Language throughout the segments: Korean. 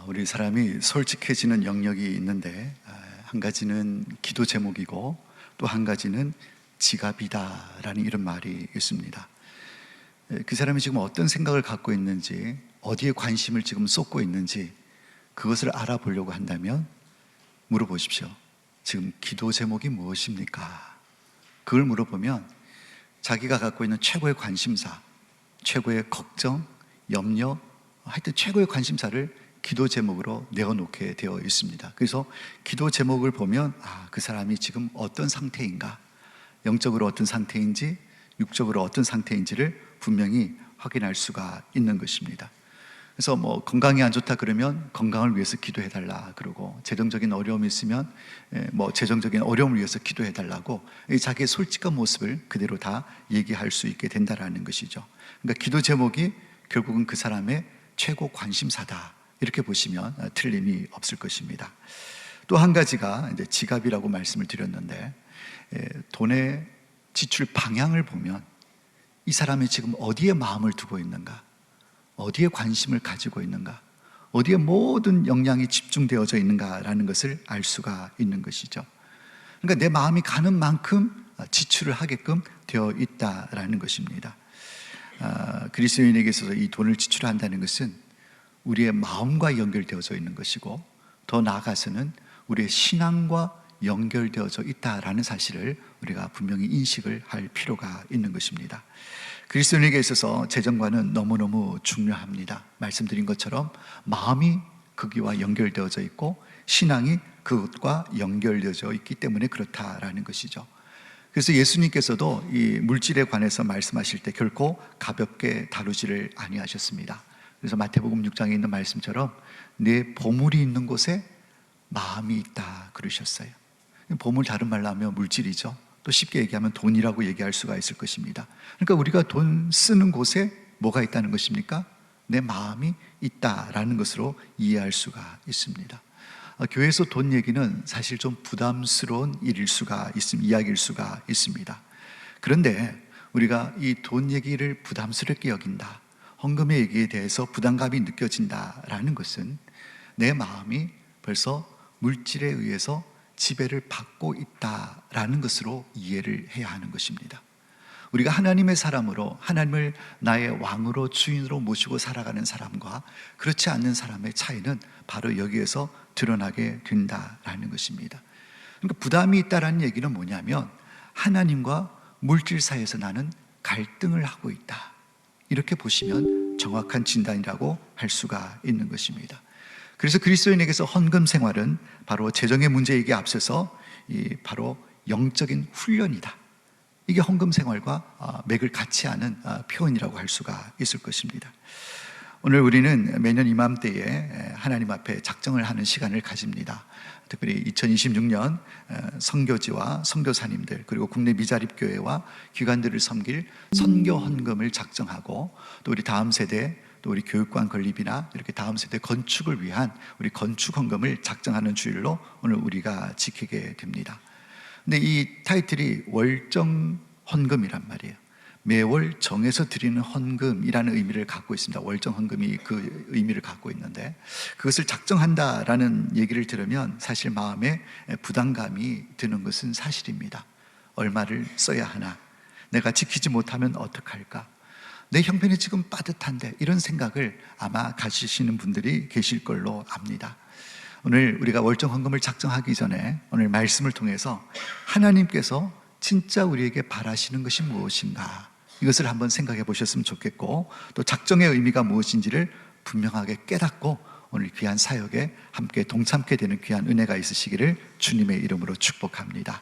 우리 사람이 솔직해지는 영역이 있는데, 한 가지는 기도 제목이고 또 한 가지는 지갑이다라는 이런 말이 있습니다. 그 사람이 지금 어떤 생각을 갖고 있는지, 어디에 관심을 지금 쏟고 있는지 그것을 알아보려고 한다면 물어보십시오. 지금 기도 제목이 무엇입니까? 그걸 물어보면 자기가 갖고 있는 최고의 관심사, 최고의 걱정, 염려, 하여튼 최고의 관심사를 기도 제목으로 내어놓게 되어 있습니다. 그래서 기도 제목을 보면 그 사람이 지금 어떤 상태인가, 영적으로 어떤 상태인지 육적으로 어떤 상태인지를 분명히 확인할 수가 있는 것입니다. 그래서 건강이 안 좋다 그러면 건강을 위해서 기도해달라 그러고, 재정적인 어려움이 있으면 재정적인 어려움을 위해서 기도해달라고 자기의 솔직한 모습을 그대로 다 얘기할 수 있게 된다라는 것이죠. 그러니까 기도 제목이 결국은 그 사람의 최고 관심사다, 이렇게 보시면 틀림이 없을 것입니다. 또 한 가지가 이제 지갑이라고 말씀을 드렸는데, 돈의 지출 방향을 보면 이 사람이 지금 어디에 마음을 두고 있는가, 어디에 관심을 가지고 있는가, 어디에 모든 역량이 집중되어져 있는가라는 것을 알 수가 있는 것이죠. 그러니까 내 마음이 가는 만큼 지출을 하게끔 되어 있다라는 것입니다. 그리스도인에게 있어서 이 돈을 지출한다는 것은 우리의 마음과 연결되어져 있는 것이고, 더 나아가서는 우리의 신앙과 연결되어져 있다라는 사실을 우리가 분명히 인식을 할 필요가 있는 것입니다. 그리스도인에게 있어서 재정관은 너무너무 중요합니다. 말씀드린 것처럼 마음이 거기와 연결되어져 있고 신앙이 그것과 연결되어져 있기 때문에 그렇다라는 것이죠. 그래서 예수님께서도 이 물질에 관해서 말씀하실 때 결코 가볍게 다루지를 아니하셨습니다. 그래서 마태복음 6장에 있는 말씀처럼 내 보물이 있는 곳에 마음이 있다 그러셨어요. 보물, 다른 말로 하면 물질이죠. 또 쉽게 얘기하면 돈이라고 얘기할 수가 있을 것입니다. 그러니까 우리가 돈 쓰는 곳에 뭐가 있다는 것입니까? 내 마음이 있다라는 것으로 이해할 수가 있습니다. 교회에서 돈 얘기는 사실 좀 부담스러운 이야기일 수가 있습니다. 그런데 우리가 이 돈 얘기를 부담스럽게 여긴다, 헌금의 얘기에 대해서 부담감이 느껴진다라는 것은 내 마음이 벌써 물질에 의해서 지배를 받고 있다라는 것으로 이해를 해야 하는 것입니다. 우리가 하나님의 사람으로, 하나님을 나의 왕으로 주인으로 모시고 살아가는 사람과 그렇지 않는 사람의 차이는 바로 여기에서 드러나게 된다라는 것입니다. 그러니까 부담이 있다라는 얘기는 뭐냐면 하나님과 물질 사이에서 나는 갈등을 하고 있다, 이렇게 보시면 정확한 진단이라고 할 수가 있는 것입니다. 그래서 그리스도인에게서 헌금 생활은 바로 재정의 문제이기에 앞서서 바로 영적인 훈련이다, 이게 헌금 생활과 맥을 같이 하는 표현이라고 할 수가 있을 것입니다. 오늘 우리는 매년 이맘때에 하나님 앞에 작정을 하는 시간을 가집니다. 특별히 2026년 선교지와 선교사님들, 그리고 국내 미자립교회와 기관들을 섬길 선교 헌금을 작정하고, 또 우리 다음 세대, 또 우리 교육관 건립이나 이렇게 다음 세대 건축을 위한 우리 건축 헌금을 작정하는 주일로 오늘 우리가 지키게 됩니다. 근데 이 타이틀이 월정 헌금이란 말이에요. 매월 정해서 드리는 헌금이라는 의미를 갖고 있습니다. 월정 헌금이 그 의미를 갖고 있는데, 그것을 작정한다라는 얘기를 들으면 사실 마음에 부담감이 드는 것은 사실입니다. 얼마를 써야 하나, 내가 지키지 못하면 어떡할까, 내 형편이 지금 빠듯한데, 이런 생각을 아마 가지시는 분들이 계실 걸로 압니다. 오늘 우리가 월정 헌금을 작정하기 전에 오늘 말씀을 통해서 하나님께서 진짜 우리에게 바라시는 것이 무엇인가, 이것을 한번 생각해 보셨으면 좋겠고, 또 작정의 의미가 무엇인지를 분명하게 깨닫고 오늘 귀한 사역에 함께 동참케 되는 귀한 은혜가 있으시기를 주님의 이름으로 축복합니다.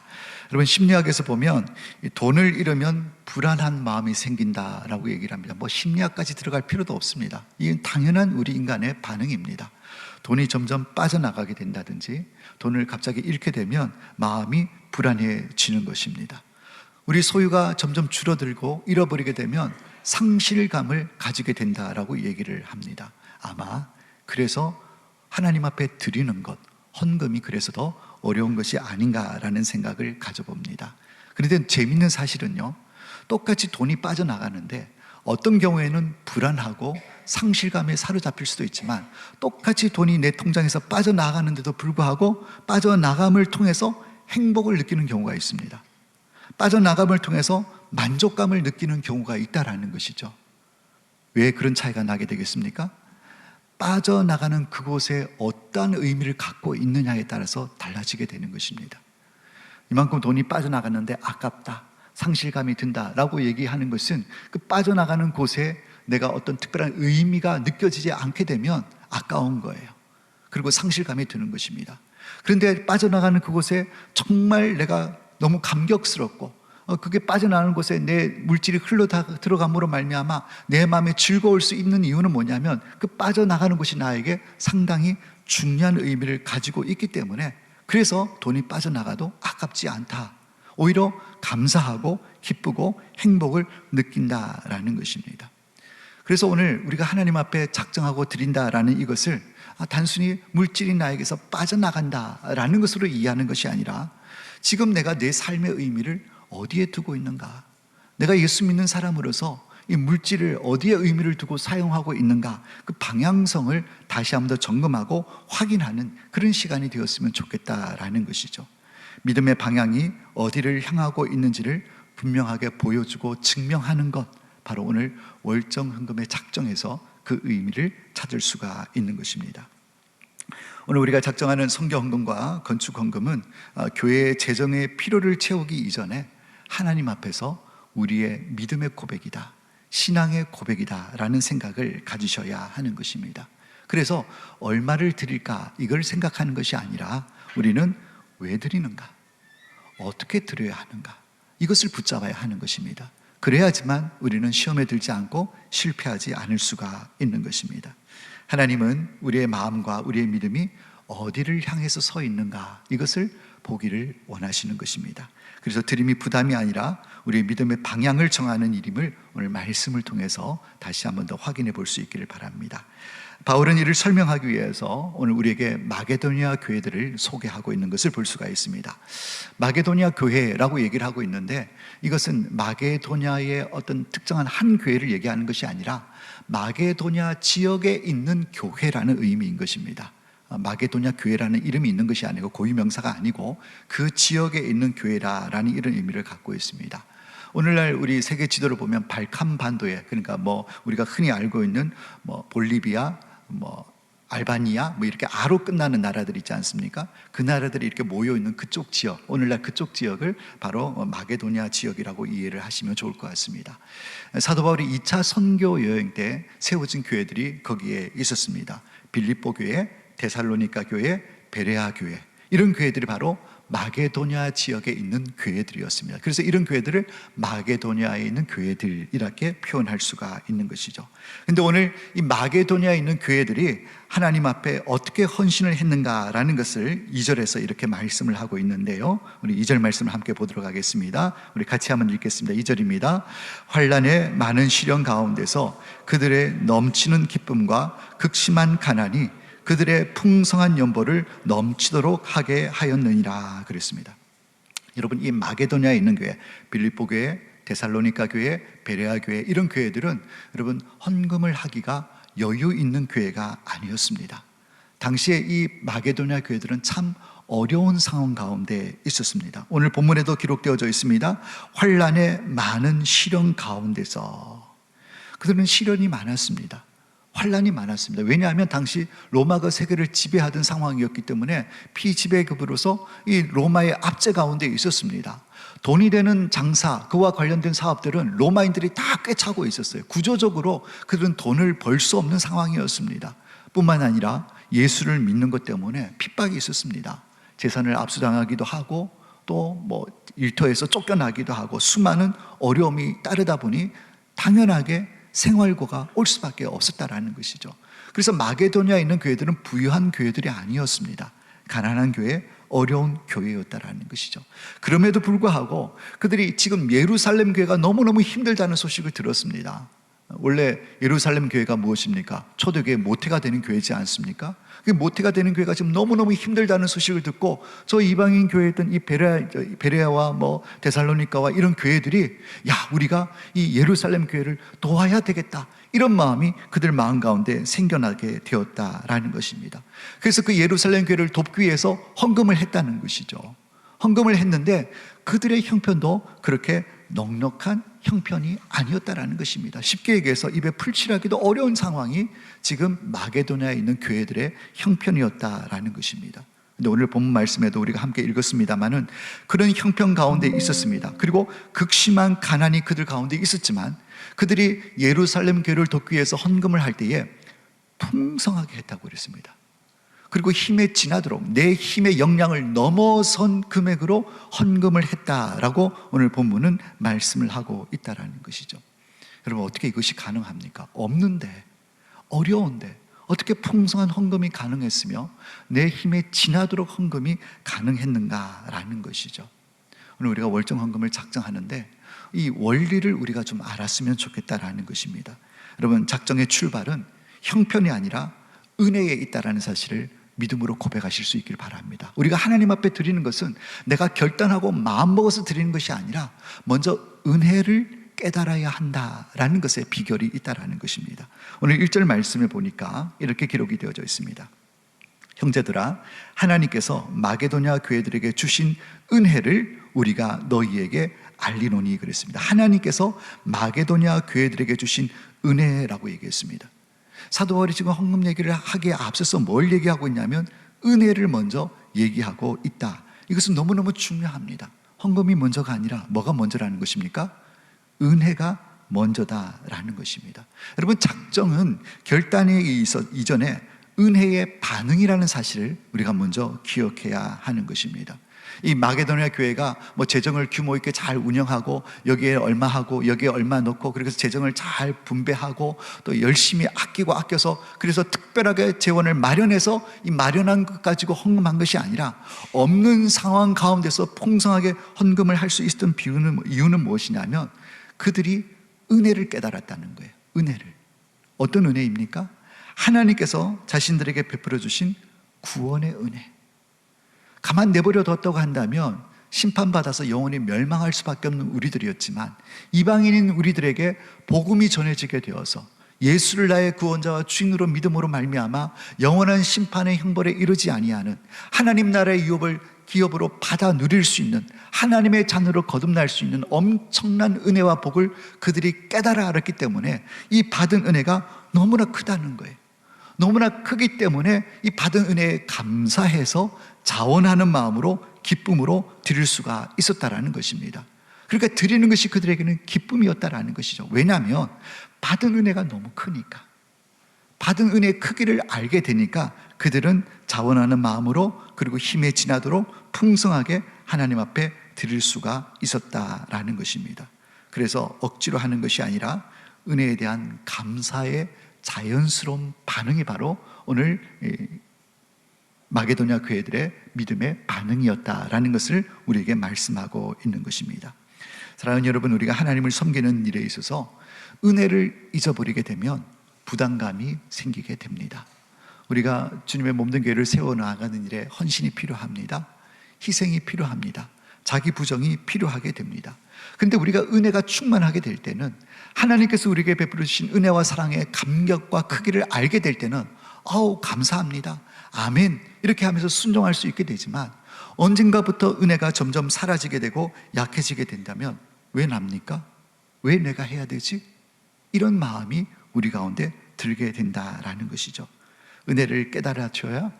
여러분, 심리학에서 보면 돈을 잃으면 불안한 마음이 생긴다라고 얘기를 합니다. 심리학까지 들어갈 필요도 없습니다. 이건 당연한 우리 인간의 반응입니다. 돈이 점점 빠져나가게 된다든지 돈을 갑자기 잃게 되면 마음이 불안해지는 것입니다. 우리 소유가 점점 줄어들고 잃어버리게 되면 상실감을 가지게 된다라고 얘기를 합니다. 아마 그래서 하나님 앞에 드리는 것, 헌금이 그래서 더 어려운 것이 아닌가라는 생각을 가져봅니다. 그런데 재밌는 사실은요, 똑같이 돈이 빠져나가는데 어떤 경우에는 불안하고 상실감에 사로잡힐 수도 있지만 똑같이 돈이 내 통장에서 빠져나가는데도 불구하고 빠져나감을 통해서 행복을 느끼는 경우가 있습니다. 빠져나감을 통해서 만족감을 느끼는 경우가 있다라는 것이죠. 왜 그런 차이가 나게 되겠습니까? 빠져나가는 그곳에 어떠한 의미를 갖고 있느냐에 따라서 달라지게 되는 것입니다. 이만큼 돈이 빠져나갔는데 아깝다, 상실감이 든다라고 얘기하는 것은 그 빠져나가는 곳에 내가 어떤 특별한 의미가 느껴지지 않게 되면 아까운 거예요. 그리고 상실감이 드는 것입니다. 그런데 빠져나가는 그곳에 정말 내가 너무 감격스럽고 그게 빠져나가는 곳에 내 물질이 흘러 들어감으로 말미암아 내 마음에 즐거울 수 있는 이유는 뭐냐면 그 빠져나가는 곳이 나에게 상당히 중요한 의미를 가지고 있기 때문에, 그래서 돈이 빠져나가도 아깝지 않다, 오히려 감사하고 기쁘고 행복을 느낀다라는 것입니다. 그래서 오늘 우리가 하나님 앞에 작정하고 드린다라는 이것을 단순히 물질이 나에게서 빠져나간다라는 것으로 이해하는 것이 아니라 지금 내가 내 삶의 의미를 어디에 두고 있는가, 내가 예수 믿는 사람으로서 이 물질을 어디에 의미를 두고 사용하고 있는가, 그 방향성을 다시 한번 더 점검하고 확인하는 그런 시간이 되었으면 좋겠다라는 것이죠. 믿음의 방향이 어디를 향하고 있는지를 분명하게 보여주고 증명하는 것, 바로 오늘 월정 헌금의 작정에서 그 의미를 찾을 수가 있는 것입니다. 오늘 우리가 작정하는 성경 헌금과 건축 헌금은 교회의 재정의 필요를 채우기 이전에 하나님 앞에서 우리의 믿음의 고백이다, 신앙의 고백이다 라는 생각을 가지셔야 하는 것입니다. 그래서 얼마를 드릴까 이걸 생각하는 것이 아니라 우리는 왜 드리는가, 어떻게 드려야 하는가, 이것을 붙잡아야 하는 것입니다. 그래야지만 우리는 시험에 들지 않고 실패하지 않을 수가 있는 것입니다. 하나님은 우리의 마음과 우리의 믿음이 어디를 향해서 서 있는가, 이것을 보기를 원하시는 것입니다. 그래서 드림이 부담이 아니라 우리의 믿음의 방향을 정하는 일임을 오늘 말씀을 통해서 다시 한번 더 확인해 볼 수 있기를 바랍니다. 바울은 이를 설명하기 위해서 오늘 우리에게 마게도니아 교회들을 소개하고 있는 것을 볼 수가 있습니다. 마게도니아 교회라고 얘기를 하고 있는데, 이것은 마게도니아의 어떤 특정한 한 교회를 얘기하는 것이 아니라 마게도니아 지역에 있는 교회라는 의미인 것입니다. 마게도니아 교회라는 이름이 있는 것이 아니고 고유명사가 아니고 그 지역에 있는 교회라는 이런 의미를 갖고 있습니다. 오늘날 우리 세계 지도를 보면 발칸 반도에, 그러니까 우리가 흔히 알고 있는 볼리비아, 알바니아, 이렇게 아로 끝나는 나라들 있지 않습니까? 그 나라들이 이렇게 모여 있는 그쪽 지역, 오늘날 그쪽 지역을 바로 마게도니아 지역이라고 이해를 하시면 좋을 것 같습니다. 사도 바울이 2차 선교 여행 때 세워진 교회들이 거기에 있었습니다. 빌립보 교회, 데살로니가 교회, 베레아 교회, 이런 교회들이 바로 마게도니아 지역에 있는 교회들이었습니다. 그래서 이런 교회들을 마게도니아에 있는 교회들 이렇게 표현할 수가 있는 것이죠. 그런데 오늘 이 마게도니아에 있는 교회들이 하나님 앞에 어떻게 헌신을 했는가라는 것을 2절에서 이렇게 말씀을 하고 있는데요, 우리 2절 말씀을 함께 보도록 하겠습니다. 우리 같이 한번 읽겠습니다. 2절입니다. 환난의 많은 시련 가운데서 그들의 넘치는 기쁨과 극심한 가난이 그들의 풍성한 연보를 넘치도록 하게 하였느니라 그랬습니다. 여러분, 이 마게도니아에 있는 교회, 빌립보 교회, 데살로니가 교회, 베레아 교회, 이런 교회들은 여러분 헌금을 하기가 여유 있는 교회가 아니었습니다. 당시에 이 마게도니아 교회들은 참 어려운 상황 가운데 있었습니다. 오늘 본문에도 기록되어져 있습니다. 환난의 많은 시련 가운데서, 그들은 시련이 많았습니다. 환난이 많았습니다. 왜냐하면 당시 로마가 세계를 지배하던 상황이었기 때문에 피지배급으로서 이 로마의 압제 가운데 있었습니다. 돈이 되는 장사, 그와 관련된 사업들은 로마인들이 다 꿰차고 있었어요. 구조적으로 그들은 돈을 벌 수 없는 상황이었습니다. 뿐만 아니라 예수를 믿는 것 때문에 핍박이 있었습니다. 재산을 압수당하기도 하고 또 일터에서 쫓겨나기도 하고 수많은 어려움이 따르다 보니 당연하게 생활고가 올 수밖에 없었다라는 것이죠. 그래서 마게도니아에 있는 교회들은 부유한 교회들이 아니었습니다. 가난한 교회, 어려운 교회였다라는 것이죠. 그럼에도 불구하고 그들이 지금 예루살렘 교회가 너무너무 힘들다는 소식을 들었습니다. 원래 예루살렘 교회가 무엇입니까? 초대교회 모태가 되는 교회지 않습니까? 그 모태가 되는 교회가 지금 너무너무 힘들다는 소식을 듣고 저 이방인 교회였던 이 베레아와 뭐 데살로니가와 이런 교회들이 야, 우리가 이 예루살렘 교회를 도와야 되겠다, 이런 마음이 그들 마음 가운데 생겨나게 되었다라는 것입니다. 그래서 그 예루살렘 교회를 돕기 위해서 헌금을 했다는 것이죠. 헌금을 했는데 그들의 형편도 그렇게 넉넉한 형편이 아니었다라는 것입니다. 쉽게 얘기해서 입에 풀칠하기도 어려운 상황이 지금 마게도냐에 있는 교회들의 형편이었다라는 것입니다. 근데 오늘 본문 말씀에도 우리가 함께 읽었습니다마는 그런 형편 가운데 있었습니다. 그리고 극심한 가난이 그들 가운데 있었지만 그들이 예루살렘 교회를 돕기 위해서 헌금을 할 때에 풍성하게 했다고 그랬습니다. 그리고 힘에 지나도록 내 힘의 역량을 넘어선 금액으로 헌금을 했다라고 오늘 본문은 말씀을 하고 있다라는 것이죠. 여러분, 어떻게 이것이 가능합니까? 없는데, 어려운데 어떻게 풍성한 헌금이 가능했으며 내 힘에 지나도록 헌금이 가능했는가라는 것이죠. 오늘 우리가 월정 헌금을 작정하는데 이 원리를 우리가 좀 알았으면 좋겠다라는 것입니다. 여러분, 작정의 출발은 형편이 아니라 은혜에 있다라는 사실을 믿음으로 고백하실 수 있길 바랍니다. 우리가 하나님 앞에 드리는 것은 내가 결단하고 마음먹어서 드리는 것이 아니라 먼저 은혜를 깨달아야 한다라는 것에 비결이 있다라는 것입니다. 오늘 1절 말씀에 보니까 이렇게 기록이 되어져 있습니다. 형제들아, 하나님께서 마게도냐 교회들에게 주신 은혜를 우리가 너희에게 알리노니 그랬습니다. 하나님께서 마게도냐 교회들에게 주신 은혜라고 얘기했습니다. 사도 바울이 지금 헌금 얘기를 하기에 앞서서 뭘 얘기하고 있냐면 은혜를 먼저 얘기하고 있다. 이것은 너무너무 중요합니다. 헌금이 먼저가 아니라 뭐가 먼저라는 것입니까? 은혜가 먼저다라는 것입니다. 여러분, 작정은 결단에 있어 이전에 은혜의 반응이라는 사실을 우리가 먼저 기억해야 하는 것입니다. 이 마게도냐 교회가 뭐 재정을 규모 있게 잘 운영하고 여기에 얼마 하고 여기에 얼마 넣고 그래서 재정을 잘 분배하고 또 열심히 아끼고 아껴서 그래서 특별하게 재원을 마련해서 이 마련한 것 가지고 헌금한 것이 아니라 없는 상황 가운데서 풍성하게 헌금을 할 수 있었던 이유는 무엇이냐면 그들이 은혜를 깨달았다는 거예요. 은혜를. 어떤 은혜입니까? 하나님께서 자신들에게 베풀어 주신 구원의 은혜. 가만 내버려 뒀다고 한다면 심판받아서 영원히 멸망할 수밖에 없는 우리들이었지만 이방인인 우리들에게 복음이 전해지게 되어서 예수를 나의 구원자와 주인으로 믿음으로 말미암아 영원한 심판의 형벌에 이르지 아니하는 하나님 나라의 기업으로 받아 누릴 수 있는 하나님의 자녀로 거듭날 수 있는 엄청난 은혜와 복을 그들이 깨달아 알았기 때문에 이 받은 은혜가 너무나 크다는 거예요. 너무나 크기 때문에 이 받은 은혜에 감사해서 자원하는 마음으로 기쁨으로 드릴 수가 있었다라는 것입니다. 그러니까 드리는 것이 그들에게는 기쁨이었다라는 것이죠. 왜냐하면 받은 은혜가 너무 크니까, 받은 은혜의 크기를 알게 되니까 그들은 자원하는 마음으로 그리고 힘에 지나도록 풍성하게 하나님 앞에 드릴 수가 있었다라는 것입니다. 그래서 억지로 하는 것이 아니라 은혜에 대한 감사의 자연스러운 반응이 바로 오늘 마게도냐 교회들의 믿음의 반응이었다라는 것을 우리에게 말씀하고 있는 것입니다. 사랑하는 여러분, 우리가 하나님을 섬기는 일에 있어서 은혜를 잊어버리게 되면 부담감이 생기게 됩니다. 우리가 주님의 몸된 교회를 세워나가는 일에 헌신이 필요합니다. 희생이 필요합니다. 자기 부정이 필요하게 됩니다. 그런데 우리가 은혜가 충만하게 될 때는, 하나님께서 우리에게 베풀어 주신 은혜와 사랑의 감격과 크기를 알게 될 때는 아우 감사합니다, 아멘 이렇게 하면서 순종할 수 있게 되지만, 언젠가부터 은혜가 점점 사라지게 되고 약해지게 된다면 왜 납니까? 왜 내가 해야 되지? 이런 마음이 우리 가운데 들게 된다라는 것이죠. 은혜를 깨달아줘야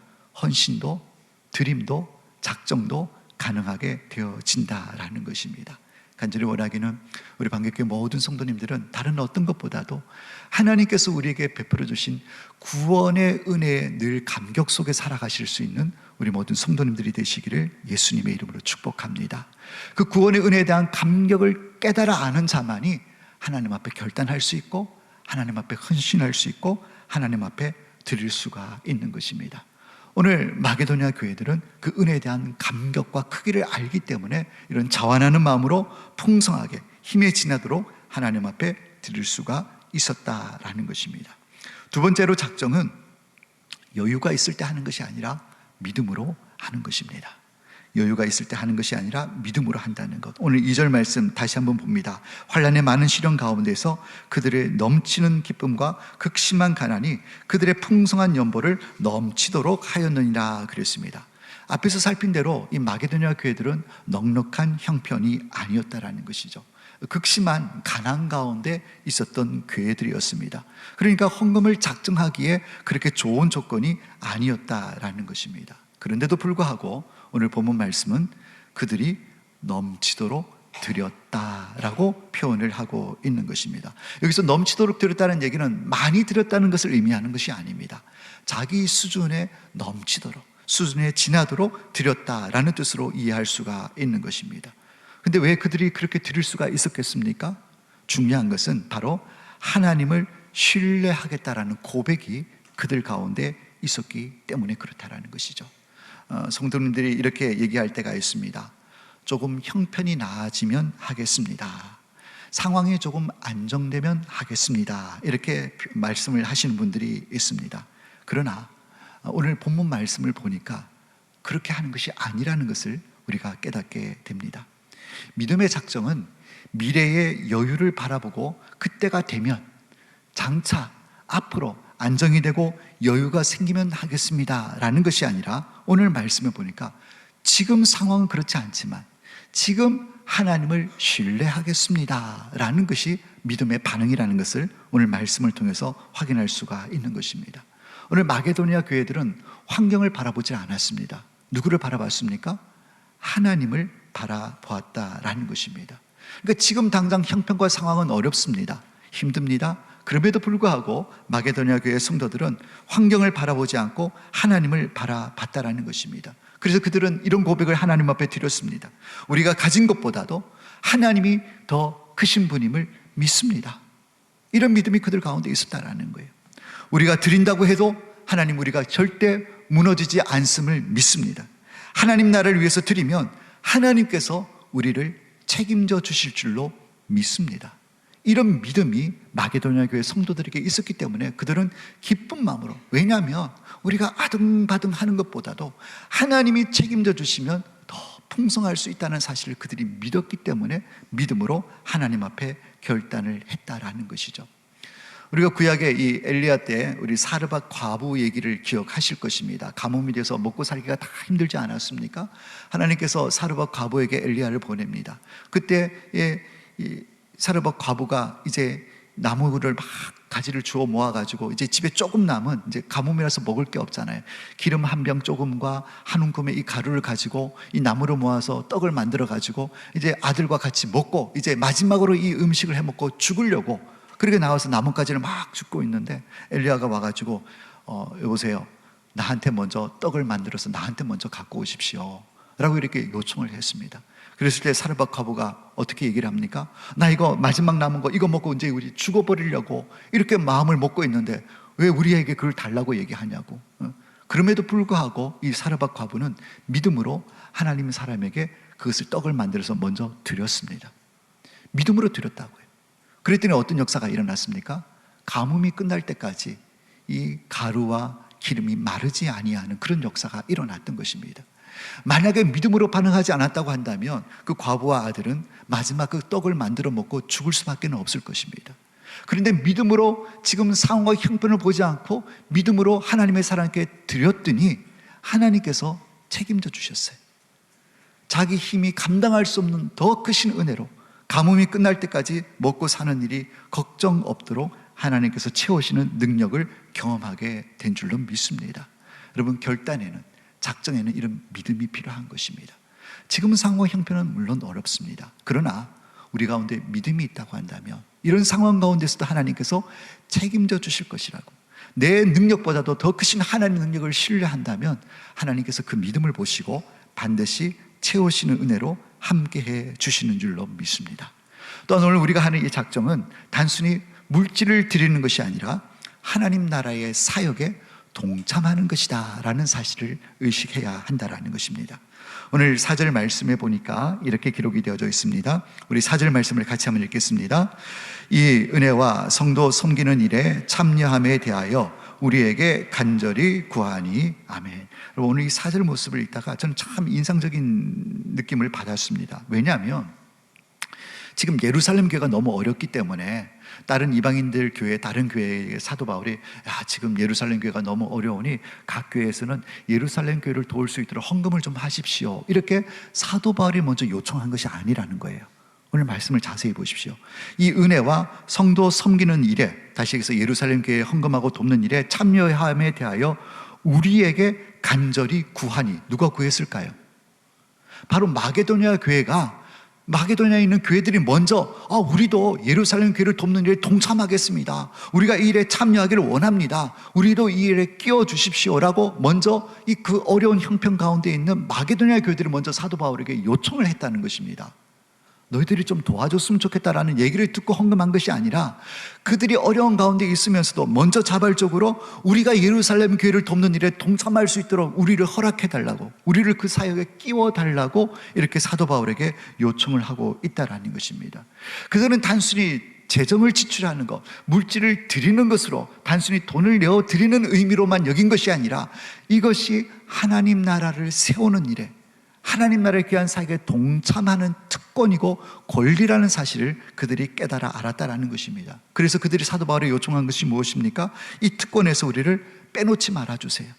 헌신도 드림도 작정도 가능하게 되어진다라는 것입니다. 간절히 원하기는 우리 방개교회 모든 성도님들은 다른 어떤 것보다도 하나님께서 우리에게 베풀어 주신 구원의 은혜에 늘 감격 속에 살아가실 수 있는 우리 모든 성도님들이 되시기를 예수님의 이름으로 축복합니다. 그 구원의 은혜에 대한 감격을 깨달아 아는 자만이 하나님 앞에 결단할 수 있고 하나님 앞에 헌신할 수 있고 하나님 앞에 드릴 수가 있는 것입니다. 오늘 마게도냐 교회들은 그 은혜에 대한 감격과 크기를 알기 때문에 이런 자원하는 마음으로 풍성하게 힘에 지나도록 하나님 앞에 드릴 수가 있었다라는 것입니다. 두 번째로 작정은 여유가 있을 때 하는 것이 아니라 믿음으로 하는 것입니다. 여유가 있을 때 하는 것이 아니라 믿음으로 한다는 것. 오늘 2절 말씀 다시 한번 봅니다. 환난의 많은 시련 가운데서 그들의 넘치는 기쁨과 극심한 가난이 그들의 풍성한 연보를 넘치도록 하였느니라 그랬습니다. 앞에서 살핀 대로 이 마게도냐 교회들은 넉넉한 형편이 아니었다라는 것이죠. 극심한 가난 가운데 있었던 교회들이었습니다. 그러니까 헌금을 작정하기에 그렇게 좋은 조건이 아니었다라는 것입니다. 그런데도 불구하고 오늘 본문 말씀은 그들이 넘치도록 드렸다라고 표현을 하고 있는 것입니다. 여기서 넘치도록 드렸다는 얘기는 많이 드렸다는 것을 의미하는 것이 아닙니다. 자기 수준에 넘치도록, 수준에 지나도록 드렸다라는 뜻으로 이해할 수가 있는 것입니다. 근데 왜 그들이 그렇게 드릴 수가 있었겠습니까? 중요한 것은 바로 하나님을 신뢰하겠다라는 고백이 그들 가운데 있었기 때문에 그렇다라는 것이죠. 성도님들이 이렇게 얘기할 때가 있습니다. 조금 형편이 나아지면 하겠습니다. 상황이 조금 안정되면 하겠습니다. 이렇게 말씀을 하시는 분들이 있습니다. 그러나 오늘 본문 말씀을 보니까 그렇게 하는 것이 아니라는 것을 우리가 깨닫게 됩니다. 믿음의 작정은 미래의 여유를 바라보고 그때가 되면 장차 앞으로 안정이 되고 여유가 생기면 하겠습니다 라는 것이 아니라 오늘 말씀을 보니까 지금 상황은 그렇지 않지만 지금 하나님을 신뢰하겠습니다 라는 것이 믿음의 반응이라는 것을 오늘 말씀을 통해서 확인할 수가 있는 것입니다. 오늘 마게도니아 교회들은 환경을 바라보지 않았습니다. 누구를 바라봤습니까? 하나님을 바라보았다라는 것입니다. 그러니까 지금 당장 형편과 상황은 어렵습니다. 힘듭니다. 그럼에도 불구하고 마게도니아 교회 성도들은 환경을 바라보지 않고 하나님을 바라봤다라는 것입니다. 그래서 그들은 이런 고백을 하나님 앞에 드렸습니다. 우리가 가진 것보다도 하나님이 더 크신 분임을 믿습니다. 이런 믿음이 그들 가운데 있었다라는 거예요. 우리가 드린다고 해도 하나님 우리가 절대 무너지지 않음을 믿습니다. 하나님 나라를 위해서 드리면 하나님께서 우리를 책임져 주실 줄로 믿습니다. 이런 믿음이 마게도니아 교회 성도들에게 있었기 때문에 그들은 기쁜 마음으로, 왜냐하면 우리가 아등바등 하는 것보다도 하나님이 책임져 주시면 더 풍성할 수 있다는 사실을 그들이 믿었기 때문에 믿음으로 하나님 앞에 결단을 했다라는 것이죠. 우리가 구약의 이 엘리야 때 우리 사르밧 과부 얘기를 기억하실 것입니다. 가뭄이 돼서 먹고 살기가 다 힘들지 않았습니까? 하나님께서 사르밧 과부에게 엘리야를 보냅니다. 그때 이 사르밧 과부가 이제 나무를 막 가지를 주워 모아가지고 이제 집에 조금 남은, 이제 가뭄이라서 먹을 게 없잖아요. 기름 한 병 조금과 한 움큼의 이 가루를 가지고 이 나무를 모아서 떡을 만들어 가지고 이제 아들과 같이 먹고 이제 마지막으로 이 음식을 해 먹고 죽으려고 그렇게 나와서 나뭇가지를 막 줍고 있는데 엘리야가 와가지고 여보세요, 나한테 먼저 떡을 만들어서 나한테 먼저 갖고 오십시오 라고 이렇게 요청을 했습니다. 그랬을 때 사르밧 과부가 어떻게 얘기를 합니까? 나 이거 마지막 남은 거 이거 먹고 이제 우리 죽어버리려고 이렇게 마음을 먹고 있는데 왜 우리에게 그걸 달라고 얘기하냐고. 그럼에도 불구하고 이 사르밧 과부는 믿음으로 하나님 사람에게 그것을 떡을 만들어서 먼저 드렸습니다. 믿음으로 드렸다고요. 그랬더니 어떤 역사가 일어났습니까? 가뭄이 끝날 때까지 이 가루와 기름이 마르지 아니하는 그런 역사가 일어났던 것입니다. 만약에 믿음으로 반응하지 않았다고 한다면 그 과부와 아들은 마지막 그 떡을 만들어 먹고 죽을 수밖에 없을 것입니다. 그런데 믿음으로 지금 상황과 형편을 보지 않고 믿음으로 하나님의 사람께 드렸더니 하나님께서 책임져 주셨어요. 자기 힘이 감당할 수 없는 더 크신 은혜로 가뭄이 끝날 때까지 먹고 사는 일이 걱정 없도록 하나님께서 채우시는 능력을 경험하게 된 줄로 믿습니다. 여러분, 결단에는, 작정에는 이런 믿음이 필요한 것입니다. 지금 상황 형편은 물론 어렵습니다. 그러나 우리 가운데 믿음이 있다고 한다면 이런 상황 가운데서도 하나님께서 책임져 주실 것이라고, 내 능력보다도 더 크신 하나님의 능력을 신뢰한다면 하나님께서 그 믿음을 보시고 반드시 채우시는 은혜로 함께해 주시는 줄로 믿습니다. 또한 오늘 우리가 하는 이 작정은 단순히 물질을 드리는 것이 아니라 하나님 나라의 사역에 동참하는 것이다 라는 사실을 의식해야 한다라는 것입니다. 오늘 4절 말씀에 보니까 이렇게 기록이 되어져 있습니다. 우리 4절 말씀을 같이 한번 읽겠습니다. 이 은혜와 성도 섬기는 일에 참여함에 대하여 우리에게 간절히 구하니. 아멘. 오늘 이 4절 모습을 읽다가 저는 참 인상적인 느낌을 받았습니다. 왜냐하면 지금 예루살렘 교회가 너무 어렵기 때문에 다른 이방인들 교회, 다른 교회의 사도 바울이 지금 예루살렘 교회가 너무 어려우니 각 교회에서는 예루살렘 교회를 도울 수 있도록 헌금을 좀 하십시오, 이렇게 사도 바울이 먼저 요청한 것이 아니라는 거예요. 오늘 말씀을 자세히 보십시오. 이 은혜와 성도 섬기는 일에, 다시 얘기해서 예루살렘 교회에 헌금하고 돕는 일에 참여함에 대하여 우리에게 간절히 구하니. 누가 구했을까요? 바로 마게도냐 교회가, 마게도냐에 있는 교회들이 먼저 우리도 예루살렘 교회를 돕는 일에 동참하겠습니다, 우리가 이 일에 참여하기를 원합니다, 우리도 이 일에 끼워 주십시오라고 먼저 그 어려운 형편 가운데 있는 마게도냐 교회들이 먼저 사도 바울에게 요청을 했다는 것입니다. 너희들이 좀 도와줬으면 좋겠다라는 얘기를 듣고 헌금한 것이 아니라 그들이 어려운 가운데 있으면서도 먼저 자발적으로 우리가 예루살렘 교회를 돕는 일에 동참할 수 있도록 우리를 허락해달라고, 우리를 그 사역에 끼워달라고 이렇게 사도 바울에게 요청을 하고 있다라는 것입니다. 그들은 단순히 재정을 지출하는 것, 물질을 드리는 것으로, 단순히 돈을 내어 드리는 의미로만 여긴 것이 아니라 이것이 하나님 나라를 세우는 일에, 하나님 나라의 귀한 사역에 동참하는 특권이고 권리라는 사실을 그들이 깨달아 알았다라는 것입니다. 그래서 그들이 사도 바울에 요청한 것이 무엇입니까? 이 특권에서 우리를 빼놓지 말아주세요,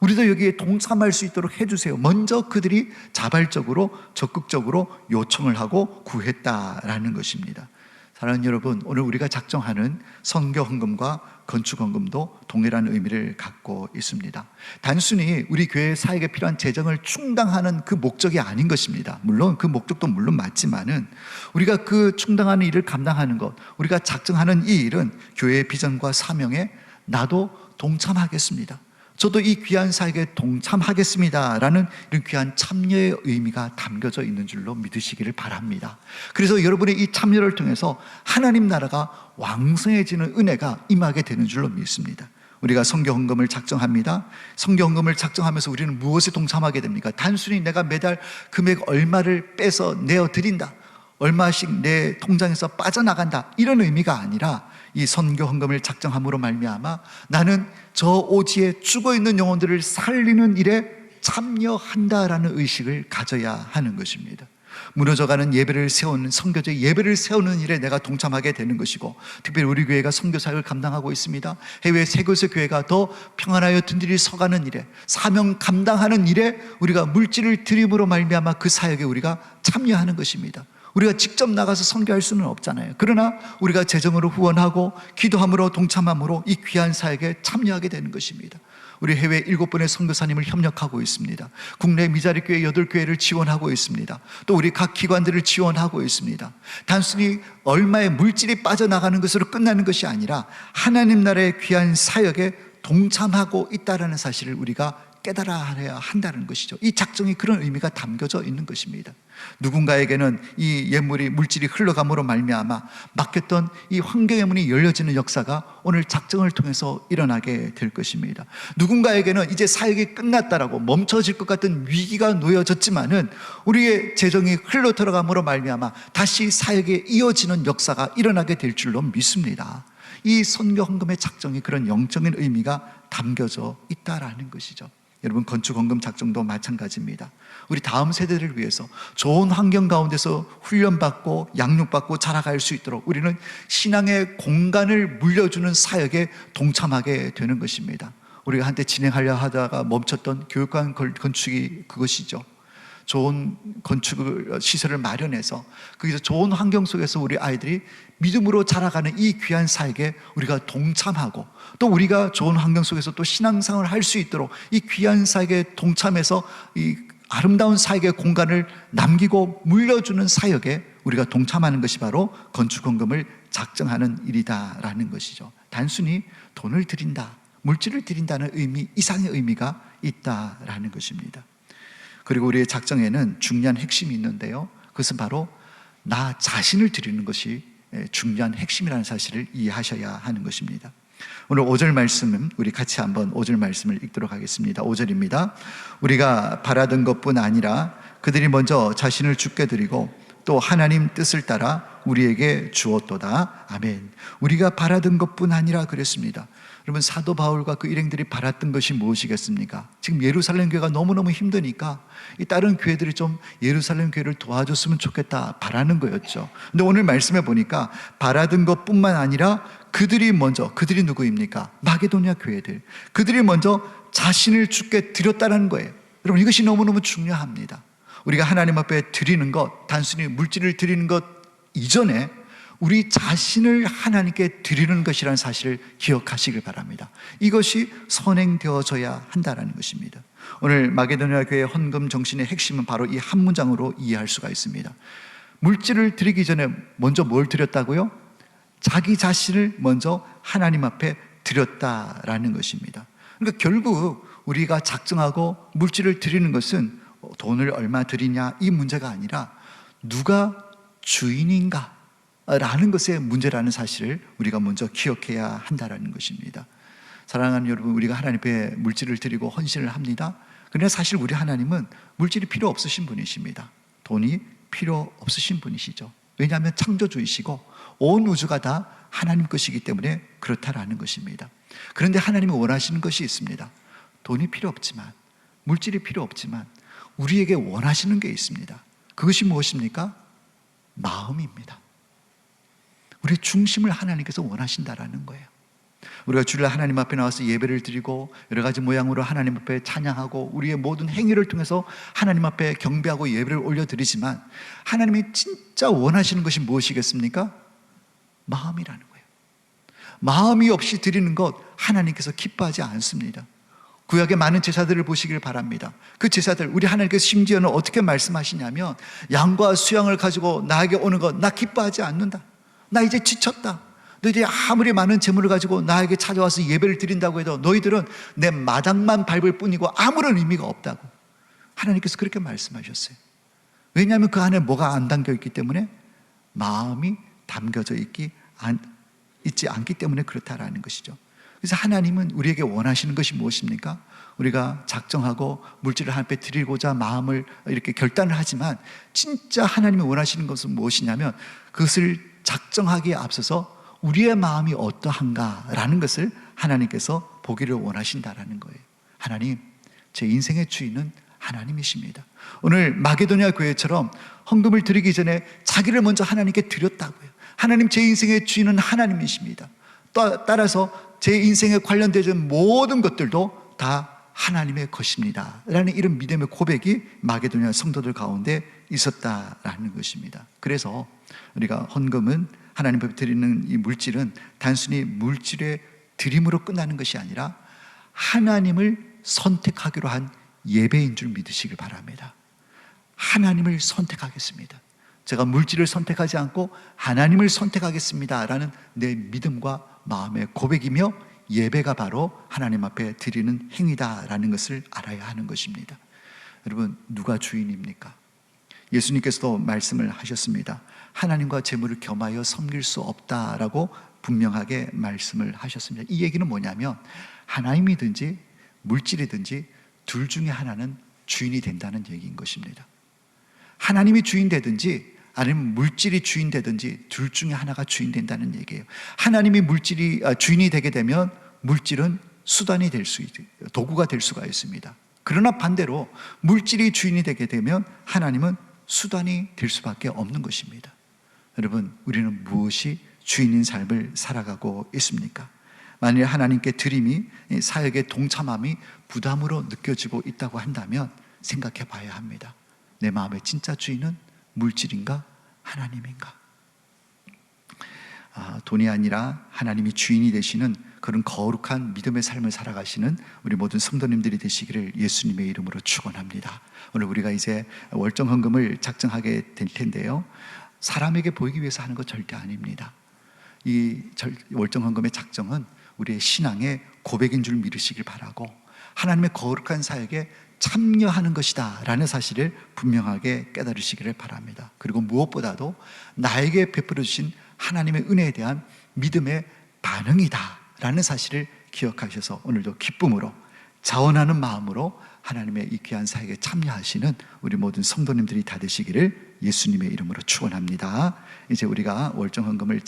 우리도 여기에 동참할 수 있도록 해주세요. 먼저 그들이 자발적으로 적극적으로 요청을 하고 구했다라는 것입니다. 사랑하는 여러분, 오늘 우리가 작정하는 선교 헌금과 건축 헌금도 동일한 의미를 갖고 있습니다. 단순히 우리 교회 사역에 필요한 재정을 충당하는 그 목적이 아닌 것입니다. 물론 그 목적도 물론 맞지만은 우리가 그 충당하는 일을 감당하는 것, 우리가 작정하는 이 일은 교회의 비전과 사명에 나도 동참하겠습니다, 저도 이 귀한 사역에 동참하겠습니다라는 이런 귀한 참여의 의미가 담겨져 있는 줄로 믿으시기를 바랍니다. 그래서 여러분의 이 참여를 통해서 하나님 나라가 왕성해지는 은혜가 임하게 되는 줄로 믿습니다. 우리가 선교 헌금을 작정합니다. 선교 헌금을 작정하면서 우리는 무엇에 동참하게 됩니까? 단순히 내가 매달 금액 얼마를 빼서 내어 드린다, 얼마씩 내 통장에서 빠져나간다, 이런 의미가 아니라 이 선교 헌금을 작정함으로 말미암아 나는 저 오지에 죽어있는 영혼들을 살리는 일에 참여한다라는 의식을 가져야 하는 것입니다. 무너져가는 예배를 세우는, 선교제 예배를 세우는 일에 내가 동참하게 되는 것이고, 특별히 우리 교회가 선교 사역을 감당하고 있습니다. 해외 세 곳의 교회가 더 평안하여 든든히 서가는 일에, 사명 감당하는 일에 우리가 물질을 드림으로 말미암아 그 사역에 우리가 참여하는 것입니다. 우리가 직접 나가서 선교할 수는 없잖아요. 그러나 우리가 재정으로 후원하고 기도함으로 동참함으로 이 귀한 사역에 참여하게 되는 것입니다. 우리 해외 7분의 선교사님을 협력하고 있습니다. 국내 미자리 교회 8교회를 지원하고 있습니다. 또 우리 각 기관들을 지원하고 있습니다. 단순히 얼마의 물질이 빠져나가는 것으로 끝나는 것이 아니라 하나님 나라의 귀한 사역에 동참하고 있다는 사실을 우리가 깨달아야 한다는 것이죠. 이 작정이 그런 의미가 담겨져 있는 것입니다. 누군가에게는 이 예물이, 물질이 흘러감으로 말미암아 막혔던 이 환경의 문이 열려지는 역사가 오늘 작정을 통해서 일어나게 될 것입니다. 누군가에게는 이제 사역이 끝났다라고 멈춰질 것 같은 위기가 놓여졌지만은 우리의 재정이 흘러 들어감으로 말미암아 다시 사역에 이어지는 역사가 일어나게 될 줄로 믿습니다. 이 선교 헌금의 작정이 그런 영적인 의미가 담겨져 있다라는 것이죠. 여러분, 건축 헌금 작정도 마찬가지입니다. 우리 다음 세대를 위해서 좋은 환경 가운데서 훈련받고 양육받고 자라갈 수 있도록 우리는 신앙의 공간을 물려주는 사역에 동참하게 되는 것입니다. 우리가 한때 진행하려 하다가 멈췄던 교육관 건축이 그것이죠. 좋은 건축 시설을 마련해서 거기서 좋은 환경 속에서 우리 아이들이 믿음으로 자라가는 이 귀한 사역에 우리가 동참하고, 또 우리가 좋은 환경 속에서 또 신앙생활을 할 수 있도록 이 귀한 사역에 동참해서 이 아름다운 사역의 공간을 남기고 물려주는 사역에 우리가 동참하는 것이 바로 건축헌금을 작정하는 일이다라는 것이죠. 단순히 돈을 드린다, 물질을 드린다는 의미 이상의 의미가 있다라는 것입니다. 그리고 우리의 작정에는 중요한 핵심이 있는데요, 그것은 바로 나 자신을 드리는 것이 중요한 핵심이라는 사실을 이해하셔야 하는 것입니다. 오늘 5절 말씀은 우리 같이 한번 5절 말씀을 읽도록 하겠습니다. 5절입니다. 우리가 바라던 것뿐 아니라 그들이 먼저 자신을 주께 드리고 또 하나님 뜻을 따라 우리에게 주었도다. 아멘. 우리가 바라던 것뿐 아니라 그랬습니다. 여러분, 사도 바울과 그 일행들이 바랐던 것이 무엇이겠습니까? 지금 예루살렘 교회가 너무너무 힘드니까 이 다른 교회들이 좀 예루살렘 교회를 도와줬으면 좋겠다 바라는 거였죠. 근데 오늘 말씀해 보니까 바라던 것뿐만 아니라 그들이 누구입니까? 마게도냐 교회들. 그들이 먼저 자신을 주께 드렸다는 거예요. 여러분, 이것이 너무너무 중요합니다. 우리가 하나님 앞에 드리는 것, 단순히 물질을 드리는 것 이전에 우리 자신을 하나님께 드리는 것이라는 사실을 기억하시길 바랍니다. 이것이 선행되어져야 한다는 것입니다. 오늘 마게도냐 교회의 헌금 정신의 핵심은 바로 이 한 문장으로 이해할 수가 있습니다. 물질을 드리기 전에 먼저 뭘 드렸다고요? 자기 자신을 먼저 하나님 앞에 드렸다라는 것입니다. 그러니까 결국 우리가 작정하고 물질을 드리는 것은 돈을 얼마 드리냐 이 문제가 아니라 누가 주인인가 라는 것의 문제라는 사실을 우리가 먼저 기억해야 한다는 것입니다. 사랑하는 여러분, 우리가 하나님 앞에 물질을 드리고 헌신을 합니다. 그러나 사실 우리 하나님은 물질이 필요 없으신 분이십니다. 돈이 필요 없으신 분이시죠. 왜냐하면 창조주이시고 온 우주가 다 하나님 것이기 때문에 그렇다라는 것입니다. 그런데 하나님이 원하시는 것이 있습니다. 돈이 필요 없지만, 물질이 필요 없지만 우리에게 원하시는 게 있습니다. 그것이 무엇입니까? 마음입니다. 우리의 중심을 하나님께서 원하신다라는 거예요. 우리가 주일날 하나님 앞에 나와서 예배를 드리고 여러 가지 모양으로 하나님 앞에 찬양하고 우리의 모든 행위를 통해서 하나님 앞에 경배하고 예배를 올려드리지만 하나님이 진짜 원하시는 것이 무엇이겠습니까? 마음이라는 거예요. 마음이 없이 드리는 것 하나님께서 기뻐하지 않습니다. 구약의 많은 제사들을 보시길 바랍니다. 그 제사들, 우리 하나님께서 심지어는 어떻게 말씀하시냐면 양과 수양을 가지고 나에게 오는 것 나 기뻐하지 않는다. 나 이제 지쳤다. 너희들이 아무리 많은 재물을 가지고 나에게 찾아와서 예배를 드린다고 해도 너희들은 내 마당만 밟을 뿐이고 아무런 의미가 없다고 하나님께서 그렇게 말씀하셨어요. 왜냐하면 그 안에 뭐가 안 담겨 있기 때문에, 마음이 담겨져 있지 않기 때문에 그렇다라는 것이죠. 그래서 하나님은 우리에게 원하시는 것이 무엇입니까? 우리가 작정하고 물질을 하나님께 드리고자 마음을 이렇게 결단을 하지만 진짜 하나님이 원하시는 것은 무엇이냐면 그것을 작정하기에 앞서서 우리의 마음이 어떠한가라는 것을 하나님께서 보기를 원하신다라는 거예요. 하나님, 제 인생의 주인은 하나님이십니다. 오늘 마게도냐 교회처럼 헌금을 드리기 전에 자기를 먼저 하나님께 드렸다고요. 하나님, 제 인생의 주인은 하나님이십니다. 따라서 제 인생에 관련된 모든 것들도 다 하나님의 것입니다 라는 이런 믿음의 고백이 마게도냐 성도들 가운데 있었다라는 것입니다. 그래서 우리가 헌금은, 하나님 앞에 드리는 이 물질은 단순히 물질의 드림으로 끝나는 것이 아니라 하나님을 선택하기로 한 예배인 줄 믿으시길 바랍니다. 하나님을 선택하겠습니다. 제가 물질을 선택하지 않고 하나님을 선택하겠습니다 라는 내 믿음과 마음의 고백이며 예배가 바로 하나님 앞에 드리는 행위다라는 것을 알아야 하는 것입니다. 여러분, 누가 주인입니까? 예수님께서도 말씀을 하셨습니다. 하나님과 재물을 겸하여 섬길 수 없다라고 분명하게 말씀을 하셨습니다. 이 얘기는 뭐냐면 하나님이든지 물질이든지 둘 중에 하나는 주인이 된다는 얘기인 것입니다. 하나님이 주인 되든지 아니면 물질이 주인 되든지 둘 중에 하나가 주인 된다는 얘기예요. 하나님이 주인이 되게 되면 물질은 수단이 될 수 있고 도구가 될 수가 있습니다. 그러나 반대로 물질이 주인이 되게 되면 하나님은 수단이 될 수밖에 없는 것입니다. 여러분, 우리는 무엇이 주인인 삶을 살아가고 있습니까? 만일 하나님께 드림이, 사역의 동참함이 부담으로 느껴지고 있다고 한다면 생각해 봐야 합니다. 내 마음의 진짜 주인은 물질인가? 하나님인가? 돈이 아니라 하나님이 주인이 되시는 그런 거룩한 믿음의 삶을 살아가시는 우리 모든 성도님들이 되시기를 예수님의 이름으로 축원합니다. 오늘 우리가 이제 월정 헌금을 작정하게 될 텐데요, 사람에게 보이기 위해서 하는 것 절대 아닙니다. 이 월정 헌금의 작정은 우리의 신앙의 고백인 줄 믿으시길 바라고 하나님의 거룩한 사역에 참여하는 것이다 라는 사실을 분명하게 깨달으시기를 바랍니다. 그리고 무엇보다도 나에게 베풀어 주신 하나님의 은혜에 대한 믿음의 반응이다 라는 사실을 기억하셔서 오늘도 기쁨으로 자원하는 마음으로 하나님의 이 귀한 사역에 참여하시는 우리 모든 성도님들이 다 되시기를 예수님의 이름으로 축원합니다. 이제 우리가 월정 헌금을